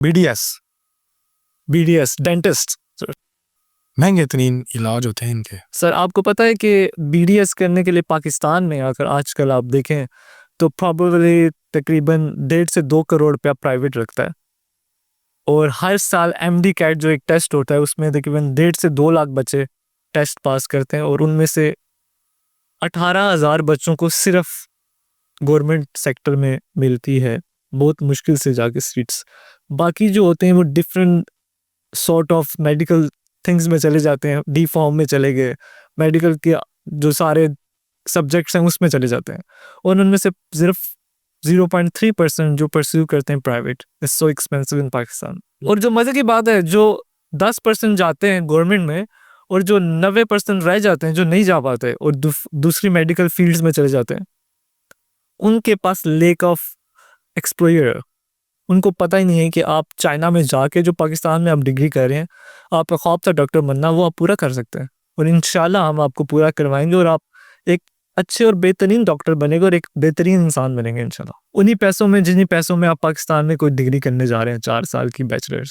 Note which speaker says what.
Speaker 1: BDS।
Speaker 2: BDS dentist.
Speaker 1: महंगे इतनी इलाज होते हैं इनके।
Speaker 2: सर आपको पता है कि BDS करने के लिए पाकिस्तान में अगर आजकल आप देखें तो प्रॉबली तकरीबन 1.5 से 2 करोड़ रुपया प्राइवेट रखता है, और हर साल MD कैट जो एक टेस्ट होता है उसमें तकरीबन 1.5 से 2 लाख बच्चे टेस्ट पास करते हैं, और उनमें से 18,000 बच्चों को सिर्फ गवर्नमेंट सेक्टर में मिलती है, बहुत मुश्किल से जाके सीट्स। बाकी जो होते हैं वो different sort of medical things में चले जाते हैं, डी फॉर्म में चले गए, मेडिकल के जो सारे सब्जेक्ट्स हैं उसमें चले जाते हैं, और उनमें से सिर्फ 0.3% जो परस्यू करते हैं private. It's so expensive in Pakistan. और जो मज़े की बात है, जो 10% जाते हैं गवर्नमेंट में और जो 90% रह जाते हैं, जो नहीं जा पाते और दूसरी मेडिकल फील्ड्स में चले जाते हैं, उनके पास लेक ऑफ एक्सप्लोयर। उनको पता ही नहीं है कि आप चाइना में जाके जो पाकिस्तान में आप डिग्री कर रहे हैं, आपका ख्वाब था डॉक्टर बनना, वो आप पूरा कर सकते हैं, और इंशाल्लाह हम आपको पूरा करवाएंगे और आप एक अच्छे और बेहतरीन डॉक्टर बनेंगे और एक बेहतरीन इंसान बनेंगे इंशाल्लाह। उन्हीं पैसों में जिन्हीं पैसों में आप पाकिस्तान में कोई डिग्री करने जा रहे हैं 4 साल की बैचलर्स।